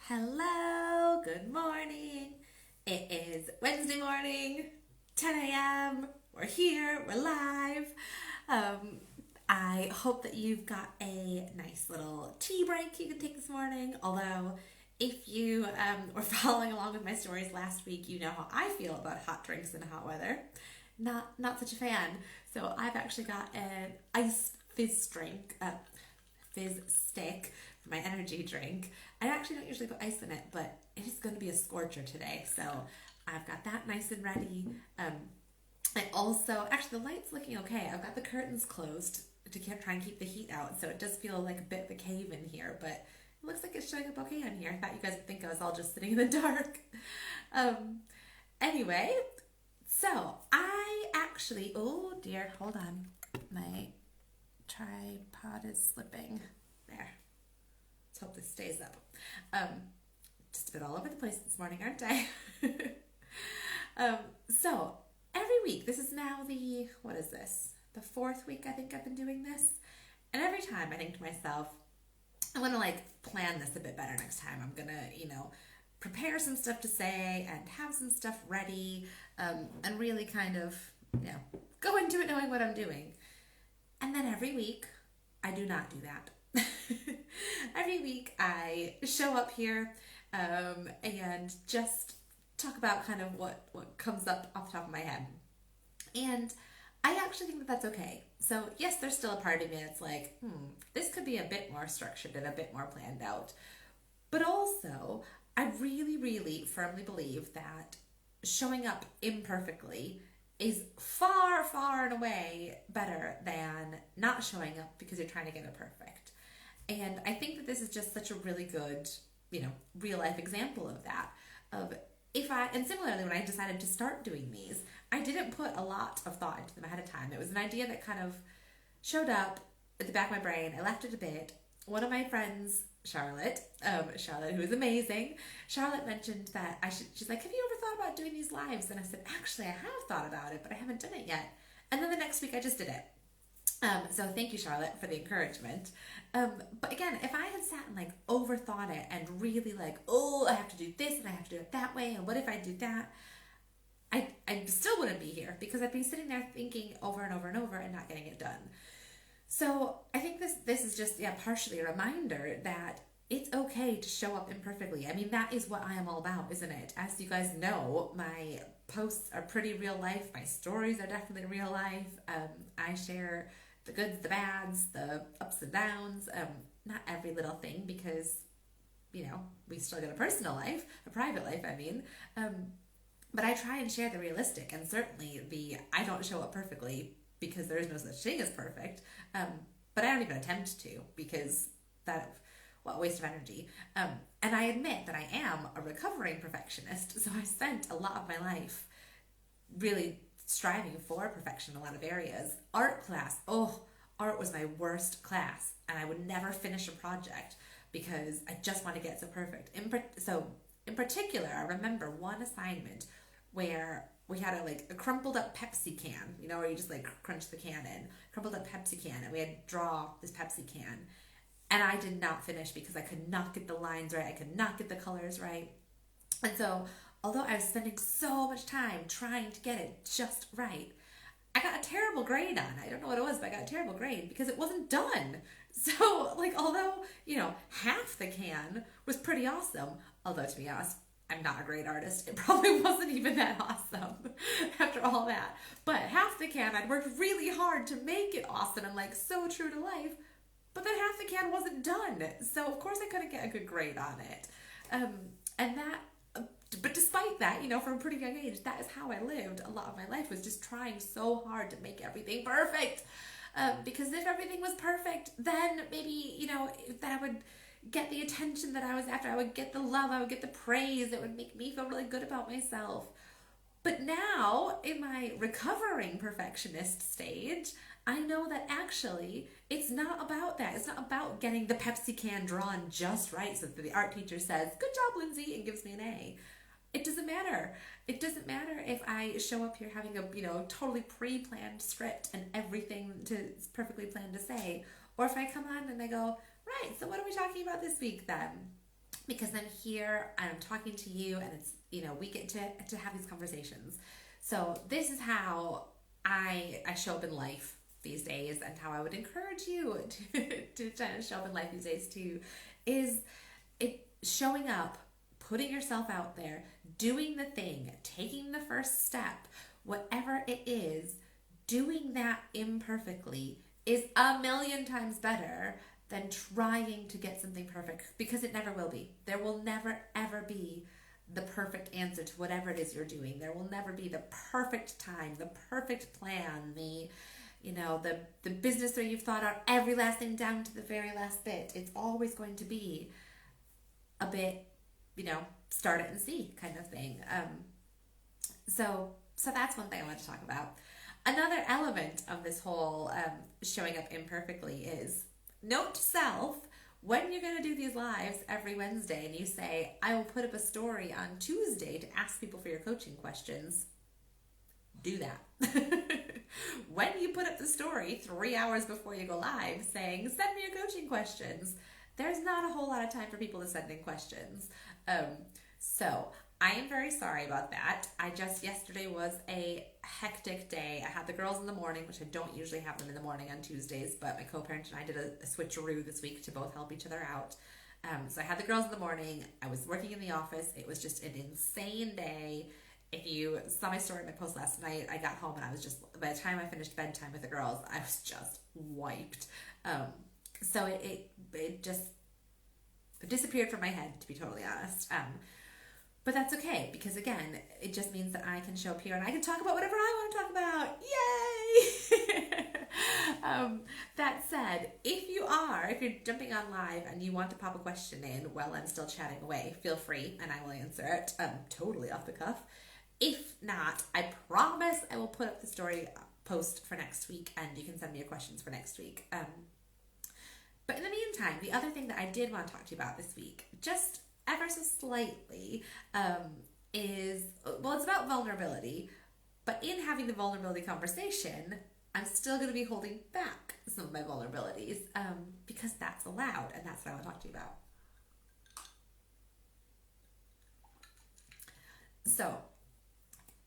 Hello, good morning. It is Wednesday morning, 10 a.m. We're here, we're live. Um, I hope that you've got a nice little tea break you can take this morning. Although, if you were following along with my stories last week, you know how I feel about hot drinks in hot weather. Not such a fan. So I've actually got an iced fizz drink, fizz stick for my energy drink. I actually don't usually put ice in it, but it is going to be a scorcher today. So I've got that nice and ready. I also, actually, the light's looking okay. I've got the curtains closed to try and keep the heat out, so it does feel like a bit of a cave in here, but it looks like it's showing up okay on here. I thought you guys would think I was all just sitting in the dark. Anyway, so I actually, oh dear, hold on. My tripod is slipping. There. Let's hope this stays up. Just a bit all over the place this morning, aren't I? So every week, this is now what is this? The fourth week I think I've been doing this. And every time I think to myself, I want to plan this a bit better next time. I'm going to, prepare some stuff to say and have some stuff ready, and really kind of, go into it knowing what I'm doing. And then every week, I do not do that. Every week I show up here and just talk about kind of what comes up off the top of my head. And I actually think that that's okay. So yes, there's still a part of me that's like, this could be a bit more structured and a bit more planned out. But also, I really, really firmly believe that showing up imperfectly is far, far and away better than not showing up because you're trying to get it perfect. And I think that this is just such a really good, real life example of that. And similarly, when I decided to start doing these, I didn't put a lot of thought into them ahead of time. It was an idea that kind of showed up at the back of my brain. I left it a bit. One of my friends, Charlotte, who is amazing, Charlotte mentioned that she's like, have you ever thought about doing these lives? And I said, actually, I have thought about it, but I haven't done it yet. And then the next week I just did it. So thank you, Charlotte, for the encouragement. But again, if I had sat and overthought it and really I have to do this and I have to do it that way, and what if I do that? I still wouldn't be here because I'd be sitting there thinking over and over and over and not getting it done. So I think this is just partially a reminder that it's okay to show up imperfectly. I mean, that is what I am all about, isn't it? As you guys know, my posts are pretty real life. My stories are definitely real life. I share the goods, the bads, the ups and downs, not every little thing because, we still got a personal life, a private life, I mean. But I try and share the realistic, and certainly I don't show up perfectly because there is no such thing as perfect. But I don't even attempt to because what a waste of energy. And I admit that I am a recovering perfectionist, so I spent a lot of my life really striving for perfection in a lot of areas. Art class, art was my worst class, and I would never finish a project because I just want to get so perfect. In particular, I remember one assignment where we had a crumpled up Pepsi can, where you just crunch the can in, crumpled up Pepsi can, and we had to draw this Pepsi can. And I did not finish because I could not get the lines right, I could not get the colors right. And so, although I was spending so much time trying to get it just right, I got a terrible grade on it. I don't know what it was, but I got a terrible grade because it wasn't done. So, although, half the can was pretty awesome, although to be honest, I'm not a great artist. It probably wasn't even that awesome after all that. But half the can, I'd worked really hard to make it awesome and so true to life. But then half the can wasn't done. So of course I couldn't get a good grade on it. But despite that, from a pretty young age, that is how I lived a lot of my life, was just trying so hard to make everything perfect. Because if everything was perfect, then maybe, that I would get the attention that I was after. I would get the love. I would get the praise. It would make me feel really good about myself. But now, in my recovering perfectionist stage, I know that actually it's not about that. It's not about getting the Pepsi can drawn just right so that the art teacher says, good job, Lindsey, and gives me an A. It doesn't matter. It doesn't matter if I show up here having a, totally pre-planned script and everything is perfectly planned to say, or if I come on and I go, right, so what are we talking about this week then? because I'm here and I'm talking to you, and it's, we get to have these conversations. So this is how I show up in life these days, and how I would encourage you to try to show up in life these days too, is it showing up, putting yourself out there, doing the thing, taking the first step, whatever it is. Doing that imperfectly is a million times better than trying to get something perfect, because it never will be. There will never ever be the perfect answer to whatever it is you're doing. There will never be the perfect time, the perfect plan, the business where you've thought out every last thing down to the very last bit. It's always going to be a bit, start it and see kind of thing. So that's one thing I want to talk about. Another element of this whole showing up imperfectly is, note to self, when you're going to do these lives every Wednesday and you say, I will put up a story on Tuesday to ask people for your coaching questions, do that. When you put up the story 3 hours before you go live saying, send me your coaching questions, there's not a whole lot of time for people to send in questions. So I am very sorry about that. Yesterday was a hectic day. I had the girls in the morning, which I don't usually have them in the morning on Tuesdays, but my co-parent and I did a switcheroo this week to both help each other out. So I had the girls in the morning. I was working in the office. It was just an insane day. If you saw my story in my post last night, I got home and I was just, by the time I finished bedtime with the girls, I was just wiped. So it just disappeared from my head, to be totally honest. But that's okay, because again, it just means that I can show up here and I can talk about whatever I want to talk about. Yay! That said, if you're jumping on live and you want to pop a question in while I'm still chatting away, feel free and I will answer it totally off the cuff. If not, I promise I will put up the story post for next week, and you can send me your questions for next week. But in the meantime, the other thing that I did want to talk to you about this week, just ever so slightly, it's about vulnerability. But in having the vulnerability conversation, I'm still going to be holding back some of my vulnerabilities, because that's allowed, and that's what I want to talk to you about. So,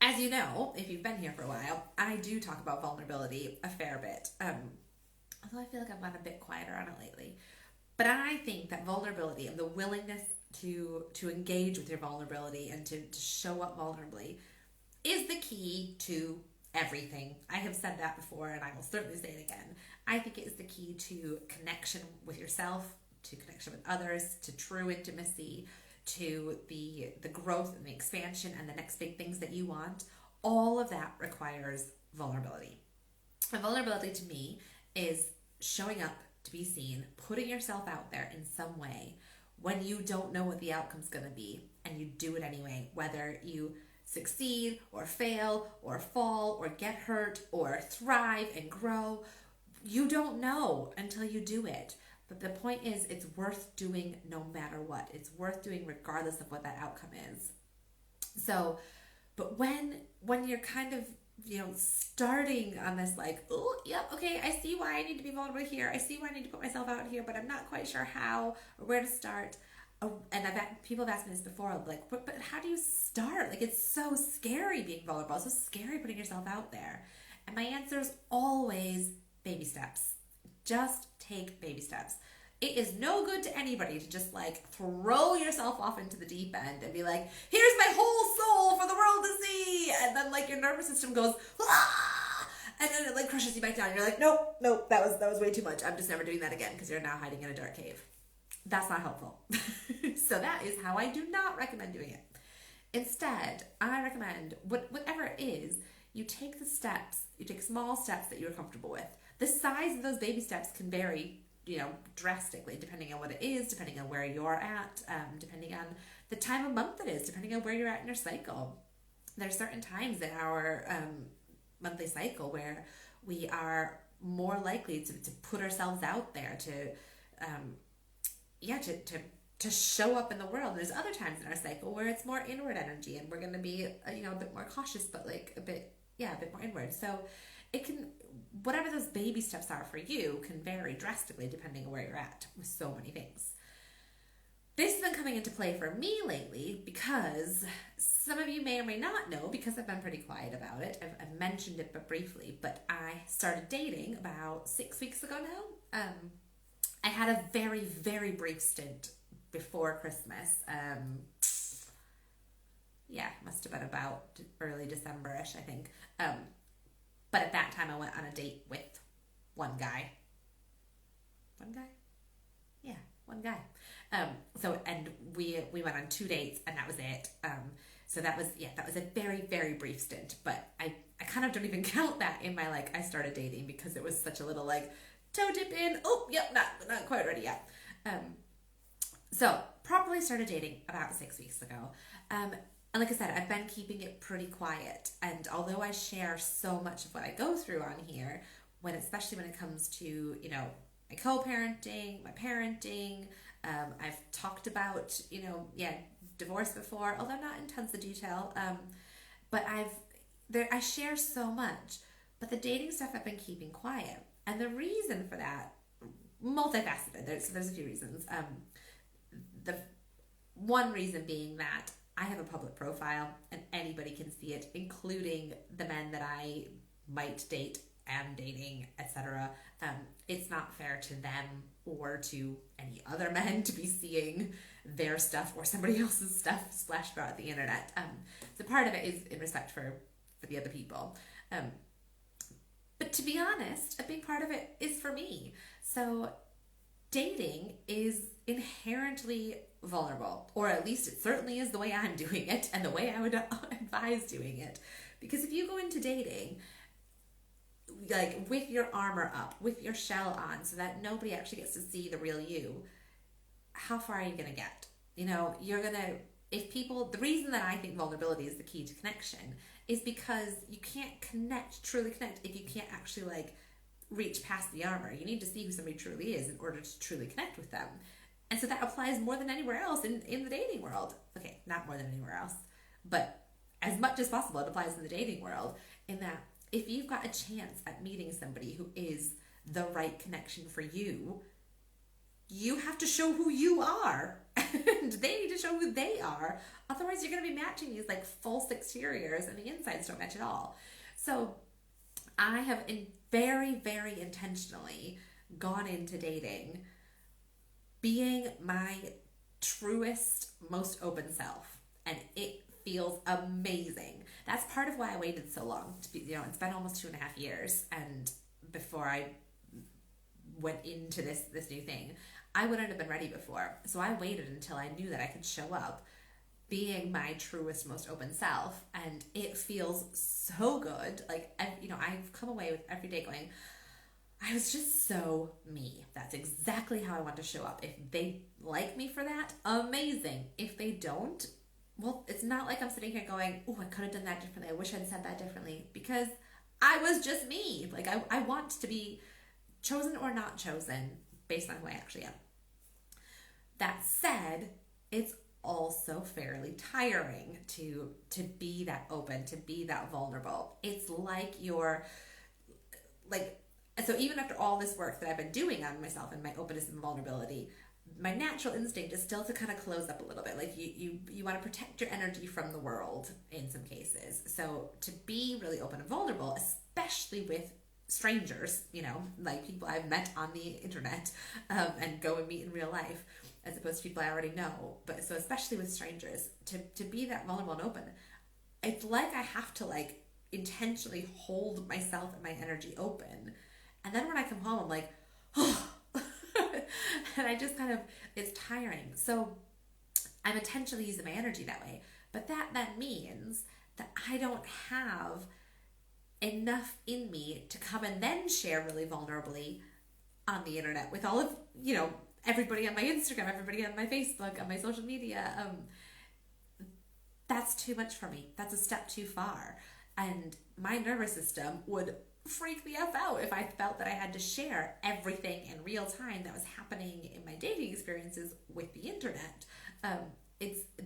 as you know, if you've been here for a while, I do talk about vulnerability a fair bit. Although I feel like I've gone a bit quieter on it lately. But I think that vulnerability and the willingness to engage with your vulnerability and to show up vulnerably is the key to everything. I have said that before, and I will certainly say it again. I think it is the key to connection with yourself, to connection with others, to true intimacy, to the growth and the expansion and the next big things that you want. All of that requires vulnerability. And vulnerability to me is showing up to be seen, putting yourself out there in some way when you don't know what the outcome's going to be, and you do it anyway, whether you succeed or fail or fall or get hurt or thrive and grow. You don't know until you do it. But the point is, it's worth doing no matter what. It's worth doing regardless of what that outcome is. So, but when you're kind of, starting on this like, oh, yep, okay, I see why I need to be vulnerable here. I see why I need to put myself out here, but I'm not quite sure how or where to start. Oh, and people have asked me this before, like, but how do you start? Like, it's so scary being vulnerable. It's so scary putting yourself out there. And my answer is always baby steps. Just take baby steps. It is no good to anybody to just like throw yourself off into the deep end and be like, here's my whole soul for the world to see. And then like your nervous system goes, ah! And then it like crushes you back down. You're like, nope, that was way too much. I'm just never doing that again, because you're now hiding in a dark cave. That's not helpful. So that is how I do not recommend doing it. Instead, I recommend whatever it is, you take the steps, you take small steps that you're comfortable with. The size of those baby steps can vary, drastically, depending on what it is, depending on where you're at, depending on the time of month it is, depending on where you're at in your cycle. There's certain times in our monthly cycle where we are more likely to put ourselves out there, to show up in the world. There's other times in our cycle where it's more inward energy, and we're going to be, a bit more cautious, but like a bit more inward. So it can, whatever those baby steps are for you, can vary drastically depending on where you're at with so many things. this has been coming into play for me lately because some of you may or may not know, because I've been pretty quiet about it. I've mentioned it but briefly, but I started dating about 6 weeks ago now. I had a very, very brief stint before Christmas. Must have been about early December-ish, I think. But at that time I went on a date with one guy. One guy? Yeah, one guy. And we went on 2 dates and that was it. So that was a very, very brief stint, but I kind of don't even count that in my, like, I started dating, because it was such a little, like, toe dip in, not quite ready yet. So properly started dating about 6 weeks ago. And like I said, I've been keeping it pretty quiet. And although I share so much of what I go through on here, especially when it comes to, my co-parenting, my parenting, I've talked about, divorce before, although not in tons of detail. But I share so much, but the dating stuff I've been keeping quiet. And the reason for that, multifaceted. There's a few reasons. The one reason being that I have a public profile and anybody can see it, including the men that I might date, am dating, etc. It's not fair to them or to any other men to be seeing their stuff or somebody else's stuff splashed about the internet. So part of it is in respect for the other people. But to be honest, a big part of it is for me. So dating is inherently vulnerable, or at least it certainly is the way I'm doing it and the way I would advise doing it. Because if you go into dating like with your armor up, with your shell on, so that nobody actually gets to see the real you, how far are you going to get? The reason that I think vulnerability is the key to connection is because you can't truly connect, if you can't actually like reach past the armor. You need to see who somebody truly is in order to truly connect with them. And so that applies more than anywhere else in the dating world. Okay, not more than anywhere else, but as much as possible it applies in the dating world, in that if you've got a chance at meeting somebody who is the right connection for you, you have to show who you are and they need to show who they are. Otherwise you're going to be matching these like false exteriors and the insides don't match at all. So I have very, very intentionally gone into dating being my truest, most open self, and it feels amazing. That's part of why I waited so long to be, it's been almost 2.5 years, and before I went into this new thing, I wouldn't have been ready before. So I waited until I knew that I could show up being my truest, most open self, and it feels so good. Like, I've come away with every day going, I was just so me. That's exactly how I want to show up. If they like me for that, amazing. If they don't, well, it's not like I'm sitting here going, oh, I could have done that differently. I wish I'd said that differently, because I was just me. Like, I want to be chosen or not chosen based on who I actually am. That said, it's also fairly tiring to be that open, to be that vulnerable. It's like so even after all this work that I've been doing on myself and my openness and vulnerability, my natural instinct is still to kind of close up a little bit. Like you want to protect your energy from the world in some cases. So to be really open and vulnerable, especially with strangers, like people I've met on the internet and go and meet in real life, as opposed to people I already know. But so especially with strangers, to be that vulnerable and open, it's like I have to like intentionally hold myself and my energy open. And then when I come home, I'm like, oh, and I just it's tiring. So I'm intentionally using my energy that way. But that means that I don't have enough in me to come and then share really vulnerably on the internet with all of, everybody on my Instagram, everybody on my Facebook, on my social media. That's too much for me. That's a step too far. And my nervous system would freak the F out if I felt that I had to share everything in real time that was happening in my dating experiences with the internet.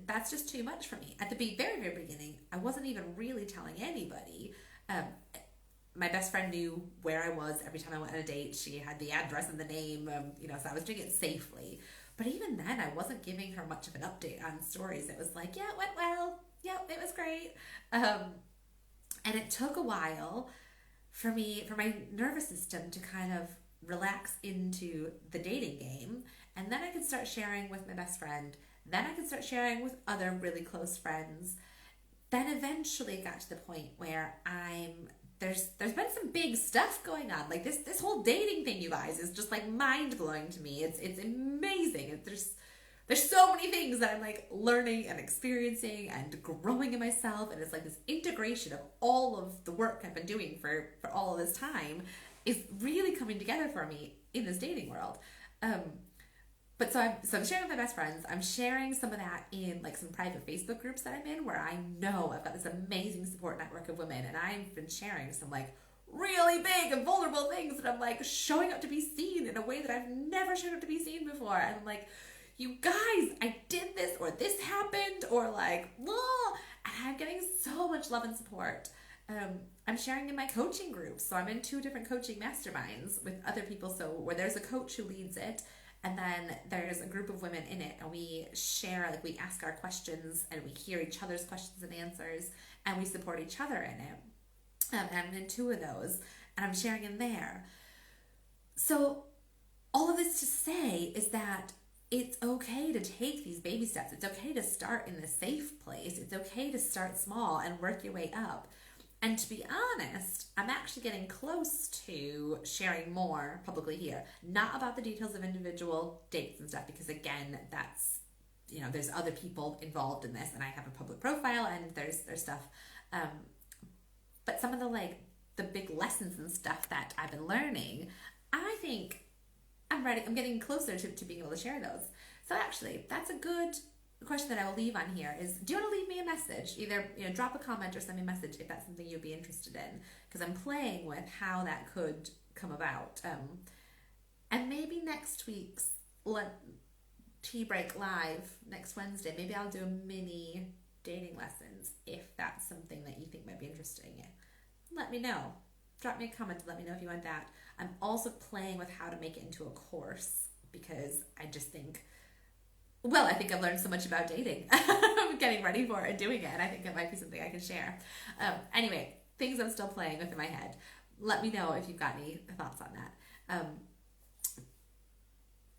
That's just too much for me. At the very, very beginning, I wasn't even really telling anybody. My best friend knew where I was every time I went on a date. She had the address and the name, so I was doing it safely. But even then, I wasn't giving her much of an update on stories. It was like, yeah, it went well. Yep, it was great. And it took a while for my nervous system to kind of relax into the dating game. And then I could start sharing with my best friend. Then I could start sharing with other really close friends. Then eventually it got to the point where there's been some big stuff going on. Like this whole dating thing, you guys, is just like mind blowing to me. It's amazing. There's so many things that I'm like learning and experiencing and growing in myself, and it's like this integration of all of the work I've been doing for all of this time is really coming together for me in this dating world. But so I'm sharing with my best friends. I'm sharing some of that in like some private Facebook groups that I'm in, where I know I've got this amazing support network of women, and I've been sharing some like really big and vulnerable things that I'm like showing up to be seen in a way that I've never shown up to be seen before. And I'm like, you guys, I did this, or this happened, or like, whoa, and I'm getting so much love and support. I'm sharing in my coaching groups. So I'm in 2 different coaching masterminds with other people. So where there's a coach who leads it, and then there's a group of women in it, and we share, like we ask our questions, and we hear each other's questions and answers, and we support each other in it. And I'm in 2 of those, and I'm sharing in there. So all of this to say is that it's okay to take these baby steps. It's okay to start in the safe place. It's okay to start small and work your way up. And to be honest, I'm actually getting close to sharing more publicly here. Not about the details of individual dates and stuff, because again, that's, there's other people involved in this, and I have a public profile, and there's stuff. But some of the big lessons and stuff that I've been learning, I think I'm ready. I'm getting closer to being able to share those. So actually, that's a good question that I will leave on here is, do you want to leave me a message? Either drop a comment or send me a message if that's something you'd be interested in, because I'm playing with how that could come about. And maybe next week's tea break live next Wednesday, maybe I'll do a mini dating lessons if that's something that you think might be interesting in. Let me know. Drop me a comment to let me know if you want that. I'm also playing with how to make it into a course, because I just think, I think I've learned so much about dating. I'm getting ready for it and doing it, and I think it might be something I can share. Anyway, things I'm still playing with in my head. Let me know if you've got any thoughts on that.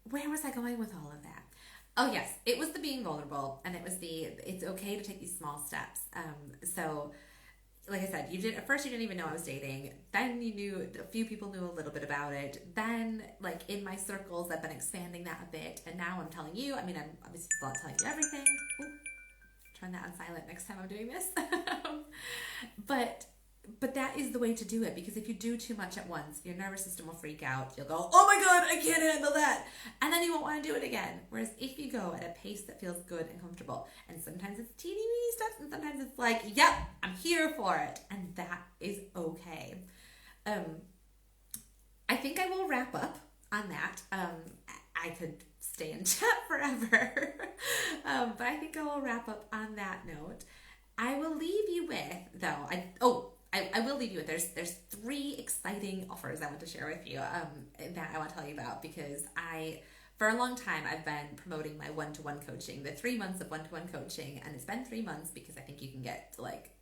Where was I going with all of that? Oh yes, it was the being vulnerable, and it was it's okay to take these small steps. So like I said, at first you didn't even know I was dating. Then you knew, a few people knew a little bit about it. Then, like, in my circles, I've been expanding that a bit. And now I'm telling you, I'm obviously not telling you everything. Ooh, turn that on silent next time I'm doing this. But that is the way to do it, because if you do too much at once, your nervous system will freak out. You'll go, oh my God, I can't handle that. And then you won't want to do it again. Whereas if you go at a pace that feels good and comfortable, and sometimes it's teeny weeny steps, and sometimes it's like, yep, I'm here for it. And that is okay. I think I will wrap up on that. I could stay in chat forever. But I think I will wrap up on that note. I will leave you with, though, I will leave you with, there's 3 exciting offers I want to share with you that I want to tell you about, because for a long time, I've been promoting my one-to-one coaching, the 3 months of one-to-one coaching, and it's been 3 months because I think you can get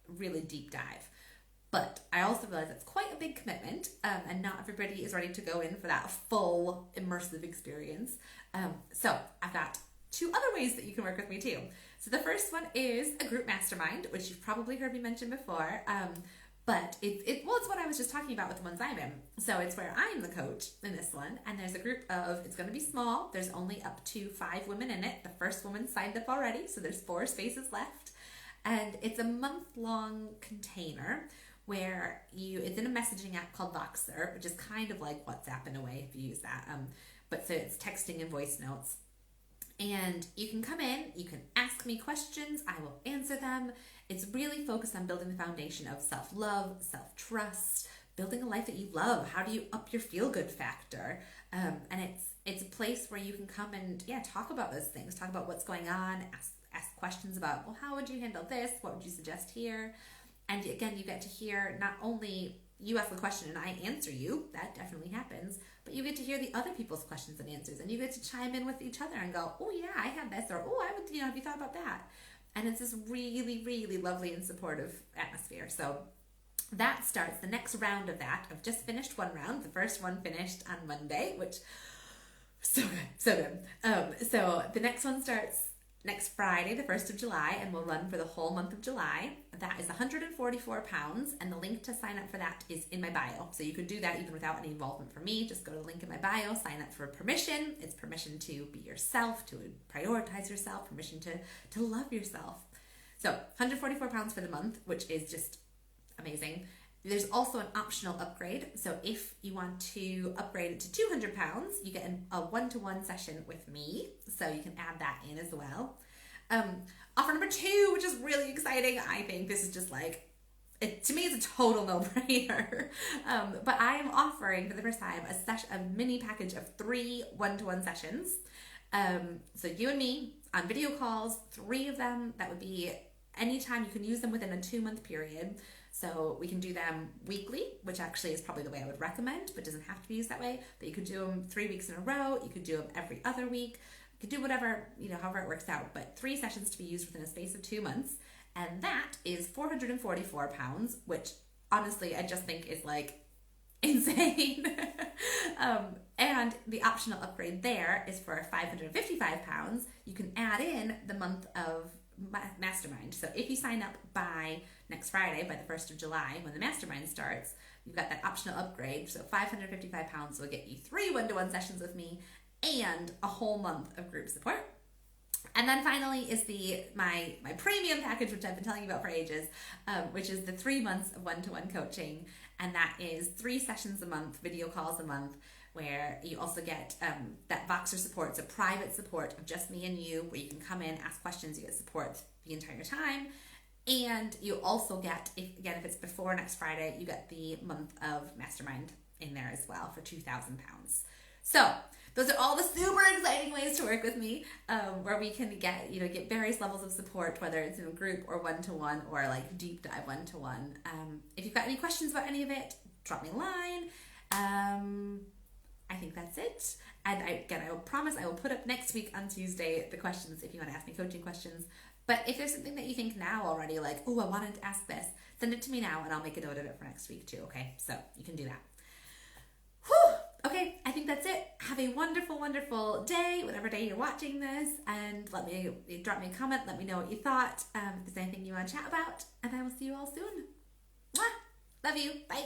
really deep dive. But I also realize it's quite a big commitment, and not everybody is ready to go in for that full immersive experience. So I've got 2 other ways that you can work with me too. So the first one is a group mastermind, which you've probably heard me mention before. But it's what I was just talking about with the ones I'm in. So it's where I'm the coach in this one, and there's a group of, it's going to be small. There's only up to 5 women in it. The first woman signed up already, so there's 4 spaces left. And it's a month-long container where it's in a messaging app called Voxer, which is kind of like WhatsApp in a way if you use that. But so it's texting and voice notes. And you can come in, you can ask me questions, I will answer them. It's really focused on building the foundation of self-love, self-trust, building a life that you love. How do you up your feel-good factor? And it's a place where you can come and talk about those things, talk about what's going on, ask questions about, how would you handle this? What would you suggest here? And again, you get to hear not only you ask the question and I answer you. That definitely happens. But you get to hear the other people's questions and answers, and you get to chime in with each other and go, oh yeah, I had this, or oh, I would, have you thought about that? And it's this really, really lovely and supportive atmosphere. So that starts the next round of that. I've just finished one round. The first one finished on Monday, which so good. So the next one starts next Friday, the 1st of July, and will run for the whole month of July. That is £144, and the link to sign up for that is in my bio. So you could do that even without any involvement from me. Just go to the link in my bio, sign up for permission. It's permission to be yourself, to prioritize yourself, permission to love yourself. So £144 for the month, which is just amazing. There's also an optional upgrade. So if you want to upgrade it to £200, you get a one-to-one session with me. So you can add that in as well. Offer number 2, which is really exciting. I think this is just like, to me, it's a total no-brainer. But I am offering for the first time a mini package of 3 one-to-one sessions. So you and me on video calls, 3 of them. That would be anytime. You can use them within a 2-month period. So we can do them weekly, which actually is probably the way I would recommend, but doesn't have to be used that way. But you could do them 3 weeks in a row. You could do them every other week. You could do whatever, however it works out. But 3 sessions to be used within a space of 2 months. And that is £444, which honestly I just think is like insane. And the optional upgrade there is for £555. You can add in the month of mastermind. So if you sign up by next Friday, by the 1st of July, when the mastermind starts, you've got that optional upgrade. So £555 will get you 3 one-to-one sessions with me and a whole month of group support. And then finally is my premium package, which I've been telling you about for ages, which is the 3 months of one-to-one coaching. And that is 3 sessions a month, video calls a month, where you also get that Voxer support, so private support of just me and you, where you can come in, ask questions, you get support the entire time. And you also get, if it's before next Friday, you get the month of mastermind in there as well for £2,000. So those are all the super exciting ways to work with me, where we can get various levels of support, whether it's in a group or one-to-one or like deep dive one-to-one. If you've got any questions about any of it, drop me a line. I think that's it. And I will promise I will put up next week on Tuesday the questions if you want to ask me coaching questions. But if there's something that you think now already, like, oh, I wanted to ask this, send it to me now and I'll make a note of it for next week too, okay? So you can do that. Whew! Okay, I think that's it. Have a wonderful, wonderful day, whatever day you're watching this, and drop me a comment, let me know what you thought, if there's anything you want to chat about, and I will see you all soon. Mwah! Love you. Bye.